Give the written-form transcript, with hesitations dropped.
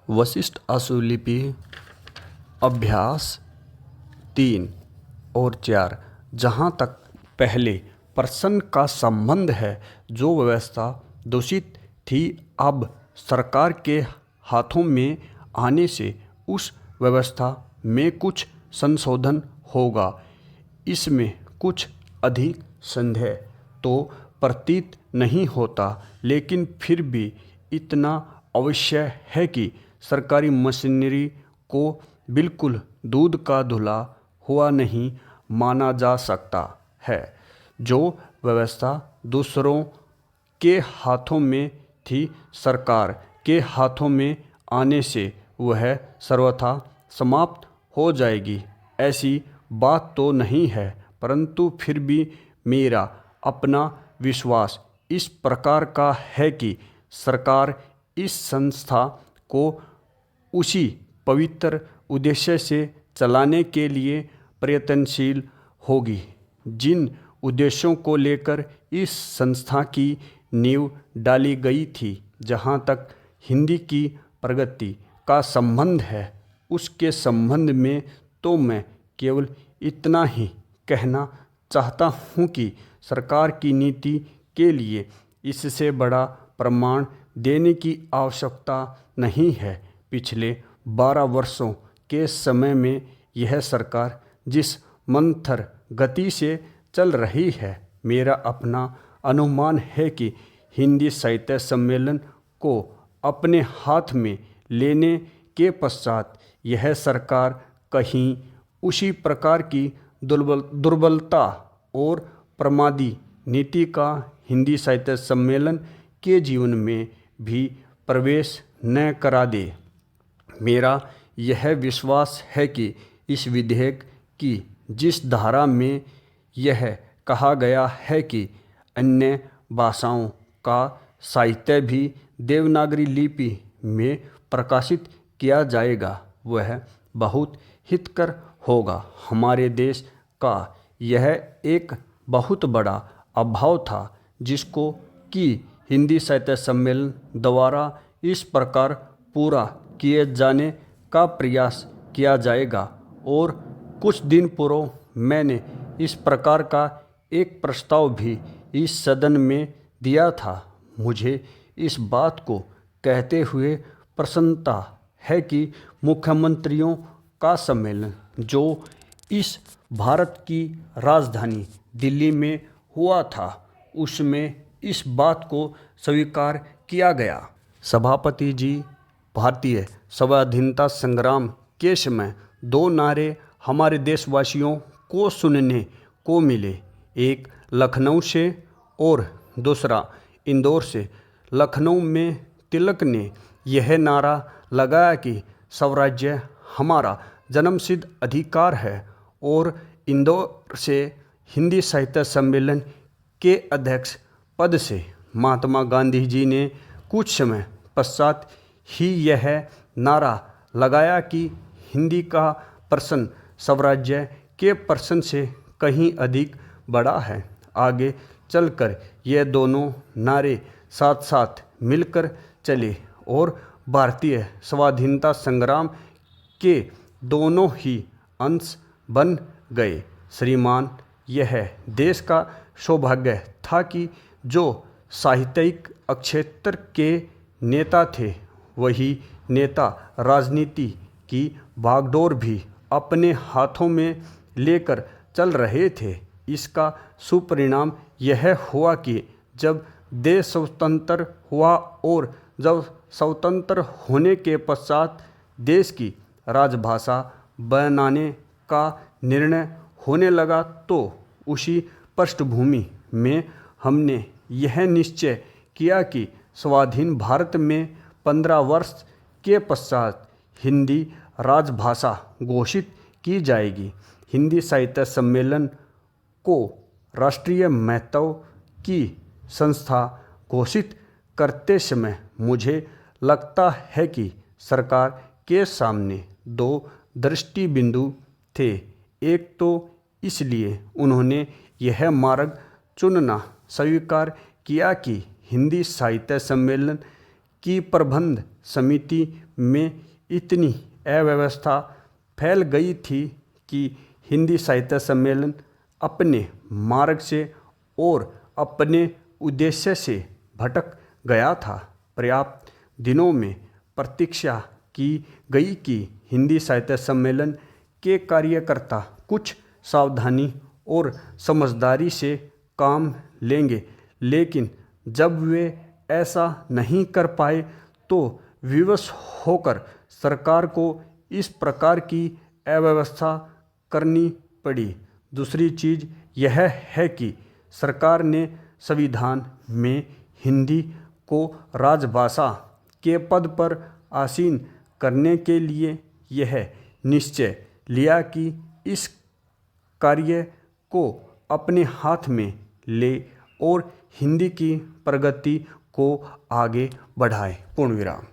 वशिष्ठ आशुलिपि अभ्यास 3 और 4। जहाँ तक पहले प्रश्न का संबंध है, जो व्यवस्था दूषित थी अब सरकार के हाथों में आने से उस व्यवस्था में कुछ संशोधन होगा। इसमें कुछ अधिक संदेह तो प्रतीत नहीं होता, लेकिन फिर भी इतना अवश्य है कि सरकारी मशीनरी को बिल्कुल दूध का धुला हुआ नहीं माना जा सकता है। जो व्यवस्था दूसरों के हाथों में थी, सरकार के हाथों में आने से वह सर्वथा समाप्त हो जाएगी, ऐसी बात तो नहीं है, परंतु फिर भी मेरा अपना विश्वास इस प्रकार का है कि सरकार इस संस्था को उसी पवित्र उद्देश्य से चलाने के लिए प्रयत्नशील होगी जिन उद्देश्यों को लेकर इस संस्था की नींव डाली गई थी। जहाँ तक हिंदी की प्रगति का संबंध है, उसके संबंध में तो मैं केवल इतना ही कहना चाहता हूँ कि सरकार की नीति के लिए इससे बड़ा प्रमाण देने की आवश्यकता नहीं है। पिछले 12 वर्षों के समय में यह सरकार जिस मंथर गति से चल रही है, मेरा अपना अनुमान है कि हिंदी साहित्य सम्मेलन को अपने हाथ में लेने के पश्चात यह सरकार कहीं उसी प्रकार की दुर्बलता और प्रमादी नीति का हिंदी साहित्य सम्मेलन के जीवन में भी प्रवेश न करा दे। मेरा यह विश्वास है कि इस विधेयक की जिस धारा में यह कहा गया है कि अन्य भाषाओं का साहित्य भी देवनागरी लिपि में प्रकाशित किया जाएगा, वह बहुत हितकर होगा। हमारे देश का यह एक बहुत बड़ा अभाव था, जिसको कि हिंदी साहित्य सम्मेलन द्वारा इस प्रकार पूरा किए जाने का प्रयास किया जाएगा। और कुछ दिन पूर्व मैंने इस प्रकार का एक प्रस्ताव भी इस सदन में दिया था। मुझे इस बात को कहते हुए प्रसन्नता है कि मुख्यमंत्रियों का सम्मेलन जो इस भारत की राजधानी दिल्ली में हुआ था, उसमें इस बात को स्वीकार किया गया। सभापति जी, भारतीय स्वाधीनता संग्राम के समय 2 नारे हमारे देशवासियों को सुनने को मिले, एक लखनऊ से और दूसरा इंदौर से। लखनऊ में तिलक ने यह नारा लगाया कि स्वराज्य हमारा जन्मसिद्ध अधिकार है, और इंदौर से हिंदी साहित्य सम्मेलन के अध्यक्ष पद से महात्मा गांधी जी ने कुछ समय पश्चात ही यह नारा लगाया कि हिंदी का प्रश्न स्वराज्य के प्रश्न से कहीं अधिक बड़ा है। आगे चलकर ये दोनों नारे साथ साथ मिलकर चले और भारतीय स्वाधीनता संग्राम के दोनों ही अंश बन गए। श्रीमान, यह देश का सौभाग्य था कि जो साहित्यिक क्षेत्र के नेता थे, वही नेता राजनीति की बागडोर भी अपने हाथों में लेकर चल रहे थे। इसका सुपरिणाम यह हुआ कि जब देश स्वतंत्र हुआ और जब स्वतंत्र होने के पश्चात देश की राजभाषा बनाने का निर्णय होने लगा, तो उसी पृष्ठभूमि में हमने यह निश्चय किया कि स्वाधीन भारत में 15 वर्ष के पश्चात हिंदी राजभाषा घोषित की जाएगी। हिंदी साहित्य सम्मेलन को राष्ट्रीय महत्व की संस्था घोषित करते समय मुझे लगता है कि सरकार के सामने 2 दृष्टि बिंदु थे। एक तो इसलिए उन्होंने यह मार्ग चुनना स्वीकार किया कि हिंदी साहित्य सम्मेलन की प्रबंध समिति में इतनी अव्यवस्था फैल गई थी कि हिंदी साहित्य सम्मेलन अपने मार्ग से और अपने उद्देश्य से भटक गया था। पर्याप्त दिनों में प्रतीक्षा की गई कि हिंदी साहित्य सम्मेलन के कार्यकर्ता कुछ सावधानी और समझदारी से काम लेंगे, लेकिन जब वे ऐसा नहीं कर पाए तो विवश होकर सरकार को इस प्रकार की अव्यवस्था करनी पड़ी। दूसरी चीज़ यह है कि सरकार ने संविधान में हिंदी को राजभाषा के पद पर आसीन करने के लिए यह निश्चय लिया कि इस कार्य को अपने हाथ में ले और हिंदी की प्रगति को आगे बढ़ाए। पूर्ण विराम।